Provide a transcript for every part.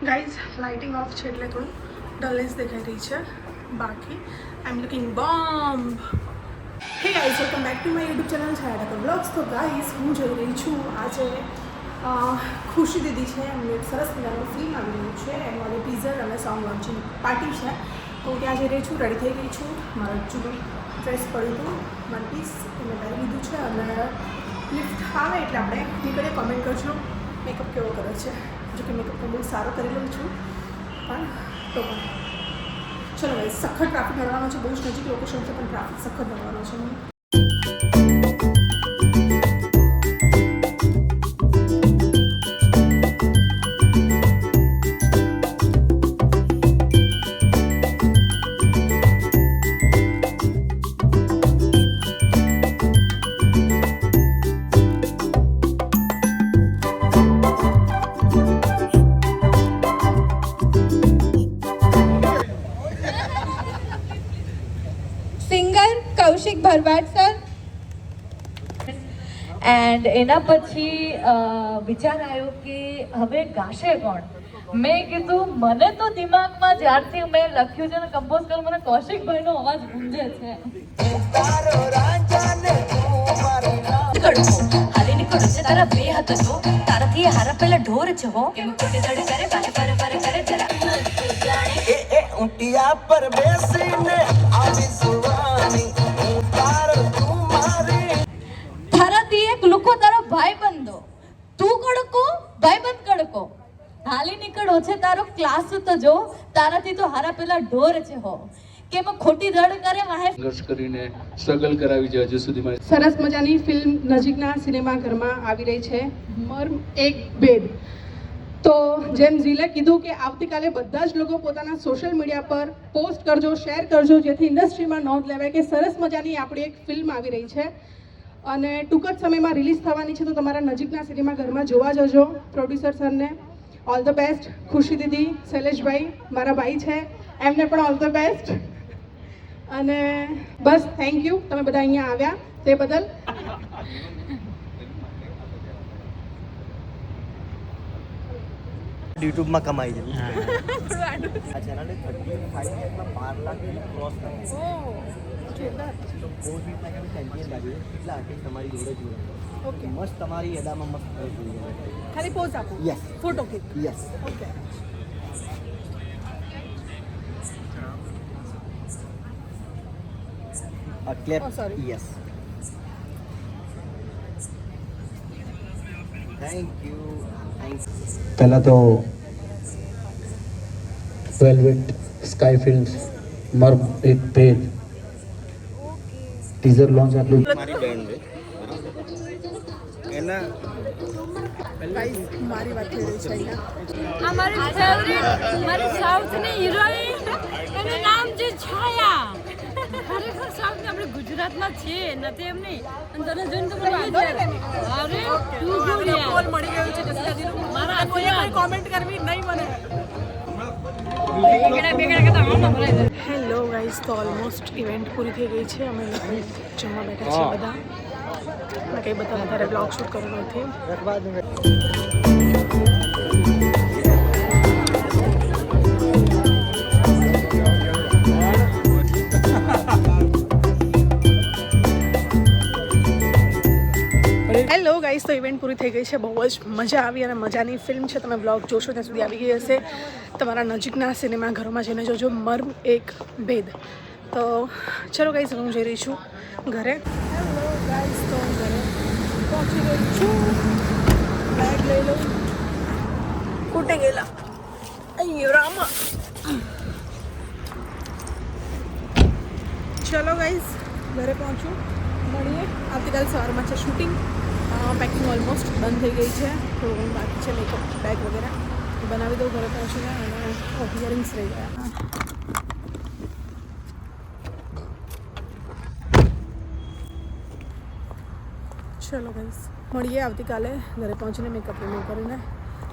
Guys lighting of છે એટલે થોડું ડલનેસ દેખાઈ રહી છે, બાકી I am looking bomb. Hey guys, welcome back to my YouTube channel Chhaya Thakar vlogs. તો ગાઈઝ હું જઈ રહી છું આજે ખુશી દીદી છે, એમનું એક સરસ મજાનું ફિલ્મ આવી રહ્યું છે, એનું આજે ટીઝર અને સોંગ લોન્ચિંગ પાર્ટી છે. તો હું ત્યાં જઈ રહી છું, રેડી થઈ ગઈ છું. મારું જૂનું ડ્રેસ પડ્યું હતું, વન પીસ એને પહેરી લીધું છે અને લિફ્ટ આવે એટલે આપણે નીકળે. કમેન્ટ કરજો મેકઅપ કેવો કરે છે. જો કે મેકઅપ તો બહુ સારો કરી લઉં છું, પણ તો પણ ચલો ભાઈ, સખત ટ્રાફિક નડવાનો છે. બહુ જ નજીક લોકેશન છે પણ ટ્રાફિક સખત નડવાનો છે. કૌશિક ભરવાડ સર. એન્ડ એના પછી વિચાર આવ્યો કે હવે ગાશે કોણ. મેં કીધું મને તો દિમાગમાં જ્યારથી મેં લખ્યું છે ને કમ્પોઝ કર્યું, મને કૌશિકભાઈનો અવાજ ગુંજે છે. હાલી નીકળું છે તારા બે હાથ જો તારાથી હારા પેલા ઢોર છે હો કેમ કોટી દડ કરે પાછે પર કરે જરા એ ઊંટિયા પર બેસીને આવી સુવાની તારાથી એક લુકો તારો ભાઈ બંધો તું કડકો ભાઈ બંધ કડકો હાલી નીકળો છે તારો ક્લાસ તો જો તારાથી તો હારા પેલા ઢોર છે હો કે ખોટી દડ કરે વાહે સંઘર્ષ કરીને સ્ટ્રગલ કરાવી છે. હજુ સુધીમાં સરસ મજાની ફિલ્મ નજીકના સિનેમાઘરમાં આવી રહી છે, મર્મ એક ભેદ. તો જેમ ઝીલે કીધું કે આવતીકાલે બધા જ લોકો પોતાના સોશિયલ મીડિયા પર પોસ્ટ કરજો, શેર કરજો, જેથી ઇન્ડસ્ટ્રીમાં નોંધ લેવાય કે સરસ મજાની આપણી એક ફિલ્મ આવી રહી છે અને ટૂંક જ સમયમાં રિલીઝ થવાની છે. તો તમારા નજીકના સિનેમાઘરમાં જોવા જજો. પ્રોડ્યુસર સરને ઓલ ધ બેસ્ટ. ખુશી દીદી, શૈલેષભાઈ મારા ભાઈ છે, એમને પણ ઓલ ધ બેસ્ટ. અને બસ થેન્ક યુ તમે બધા અહીંયા આવ્યા તે બદલ. યુટ્યુબમાં કમાઈ છે આ ચેનલે 35 મિનિટમાં 12 લાખ ક્રોસ કરે છે. તો 4 મિનિટમાં કે ચેમ્પિયન લાગ્યું એટલા આર્ટિસ્ટ તમારી જોડે જોડે. ઓકે, મસ્ત તમારી એડામાં મસ્ત જોઈ ખાલી પોઝ આપો. Yes, photo click. Yes, okay. Clap. Oh, sorry. Yes, thank you. पहला तो वेलवेट स्काई फिल्म्स मर्म एक भेद टीजर लॉन्च આટલું મારી બેન છે એના મારી વાત થઈ રહી છે અહીંયા. અમારી ફેવરિટ મારી સાઉથની હિરોઈન એનું નામ છે છાયા. ખરેખર સાઉથની આપણે ગુજરાતમાં છીએ નથી એમ નહીં. અને તને જોઈને તો મને અરે તું જોડ્યા કોલ મળી ગયું છે જસ્ટાજીનું. મારા કોઈ કોમેન્ટ કરવી નહીં મને. હેલો ગાઈઝ, તો ઓલમોસ્ટ ઇવેન્ટ પૂરી થઈ ગઈ છે. અમે લોકો જમવા બેઠા છીએ બધા. મેં કંઈ બધા વધારે બ્લોગ શૂટ કરવું નથી. હેલો ગાઈઝ, તો ઇવેન્ટ પૂરી થઈ ગઈ છે. બહુ જ મજા આવી અને મજાની ફિલ્મ છે. તમે બ્લોગ જોશો ત્યાં સુધી આવી ગઈ હશે. તમારા નજીકના સિનેમાઘરોમાં જઈને જોજો મર્મ એક ભેદ. તો ચલો ગાઈઝ, હું જઈ રહી છું ઘરે. હેલો ગાઈઝ, તો હું ઘરે પહોંચી ગઈ છું. બેગ લઈ લઉં. કુટે ગયેલા અહીંયા રામા. ચલો ગાઈઝ, ઘરે પહોંચું. મળીએ આવતીકાલ સવારમાં છે શૂટિંગ. પેકિંગ ઓલમોસ્ટ બંધ થઈ ગઈ છે, થોડું બાકી છે. મેકઅપ બેગ વગેરે બનાવી દઉં ઘરે પહોંચીને. અને ઇયરિંગ્સ રહી ગયા. ચલો ગાઈસ, મળીએ આવતીકાલે. ઘરે પહોંચીને મેકઅપ રિમૂવ કરીને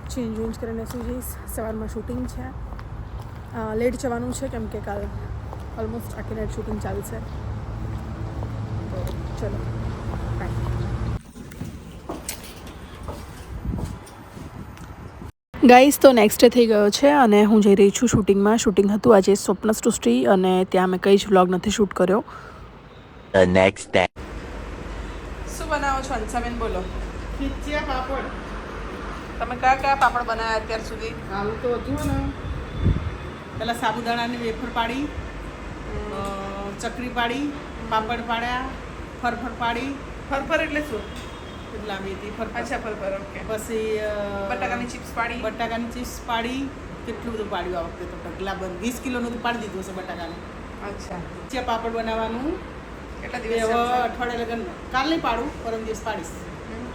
ચેન્જ કરીને સુઈ જઈશ. સવારમાં શૂટિંગ છે, લેટ જવાનું છે કેમ કે કાલ ઓલમોસ્ટ આખી નાઇટ શૂટિંગ ચાલશે. તો ચલો બાય. ગાઈઝ તો નેક્સ્ટ ડે થઈ ગયો છે અને હું જઈ રહી છું શૂટિંગમાં. શૂટિંગ હતું આજે સ્વપ્ન સૃષ્ટિ અને ત્યાં મેં કંઈ જ વ્લોગ નથી શૂટ કર્યો. The next day. શું બનાવો છો અંશાબેન? બોલો. ખીચિયા પાપડ તમે કયા કયા પાપડ બનાવ્યા અત્યાર સુધી? આવું તો હતું ને પેલા સાબુદાણાની વેફર પાડી, ચકરી પાડી, પાપડ પાડ્યા, ફરફર પાડી. ફરફર એટલે શું? લાંબી હતી ફરફર. અચ્છા, ફરફર. ઓકે. પછી બટાકાની ચિપ્સ પાડી. બટાકાની ચિપ્સ પાડી. કેટલું બધું પાડ્યું આ વખતે તો ઢગલા બંધ 20 કિલોનું તો પાડી દીધું હશે બટાકાનું. અચ્છા. ખીચિયા પાપડ બનાવવાનું. કેટલા હવે દિવસ અઠવાડિયે લગન કાલ નહીં પાડું, પરમ દિવસ પાડીશ.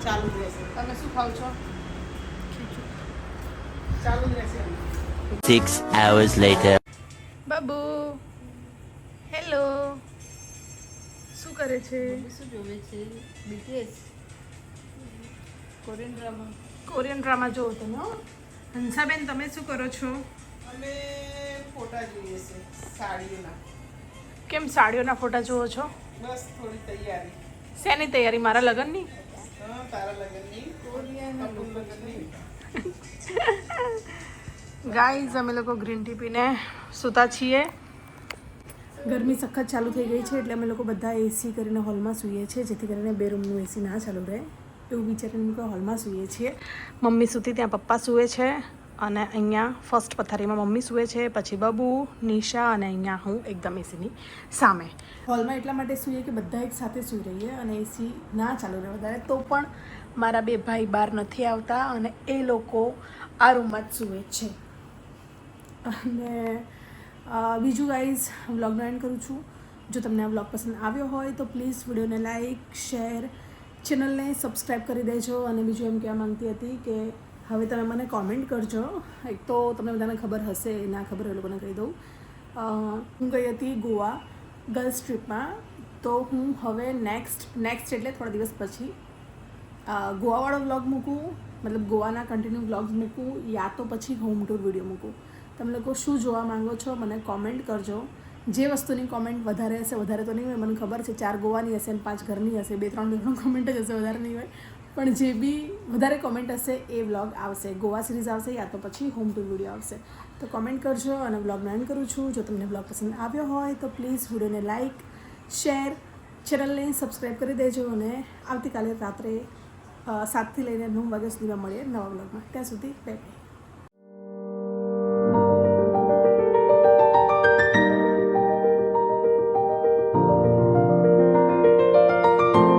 ચાલુ જ રહેશે. તમે શું ખાવ છો? ચાલુ જ રહેશે. 6 hours later. બાબુ હેલો, શું કરે છે? શું જોવે છે? BTS Korean drama. Korean drama જોવો તમે? હો. હંસાબેન તમે શું કરો છો? અમે ફોટા જોઈએ છે સાડીઓના. કેમ સાડીઓના ફોટા જોવો છો? બસ થોડી તૈયારી. શેની તૈયારી? મારા લગ્નની? હા, તારા લગ્નની. આપણું લગ્નની. ગાઈઝ અમે લોકો ગ્રીન ટી પીને સૂતા છીએ. ગરમી સખત ચાલુ થઈ ગઈ છે એટલે અમે લોકો બધા એસી કરીને હોલમાં સૂઈએ છીએ, જેથી કરીને બે રૂમનું એસી ના ચાલુ રહે એવું વિચારીને લોકો હોલમાં સૂઈએ છીએ. મમ્મી સૂતી ત્યાં પપ્પા સૂવે છે અને અહીંયા ફર્સ્ટ પથારીમાં મમ્મી સૂવે છે, પછી બબુ, નિશા અને અહીંયા હું એકદમ એસીની સામે. હોલમાં એટલા માટે સૂઈએ કે બધા એક સાથે સૂઈ રહીએ અને એસી ના ચાલુ રહે વધારે. તો પણ મારા બે ભાઈ બહાર નથી આવતા અને એ લોકો આ રૂમમાં જ સૂવે છે. અને બીજું ગાઈઝ વ્લોગનો એન્ડ કરું છું. જો તમને આ વ્લોગ પસંદ આવ્યો હોય તો પ્લીઝ વિડીયોને લાઇક, શેર, ચેનલને સબસ્ક્રાઈબ કરી દેજો. અને બીજું એમ કહેવા માંગતી હતી કે હવે તમે મને કોમેન્ટ કરજો. એક તો તમને બધાને ખબર હશે, ના ખબર એ લોકોને કહી દઉં. હું ગઈ હતી ગોવા ગર્લ્સ ટ્રીપમાં, તો હું હવે નેક્સ્ટ એટલે થોડા દિવસ પછી ગોવાવાળો વ્લોગ મૂકું, મતલબ ગોવાના કન્ટિન્યુ વ્લોગ્સ મૂકું, યા તો પછી હોમ ટૂર વિડીયો મૂકું. તમે લોકો શું જોવા માંગો છો મને કોમેન્ટ કરજો. જે વસ્તુની કોમેન્ટ વધારે હશે, વધારે તો નહીં હોય મને ખબર છે, 4 ગોવાની હશે અને 5 ઘરની હશે, 2-3 કોમેન્ટ જ હશે, વધારે નહીં હોય. પણ જે બી વધારે કોમેન્ટ હશે એ વ્લોગ આવશે, ગોવા સિરીઝ આવશે યા તો પછી હોમ ટૂર વિડીયો આવશે. તો કોમેન્ટ કરજો અને વ્લોગનો એન્ડ કરું છું. જો તમને વ્લોગ પસંદ આવ્યો હોય તો પ્લીઝ વિડીયોને લાઇક, શેર, ચેનલને સબસ્ક્રાઈબ કરી દેજો અને આવતીકાલે રાત્રે 7 થી લઈને 9 વાગ્યા સુધીમાં મળીએ નવા વ્લોગમાં. ત્યાં સુધી બાય બાય.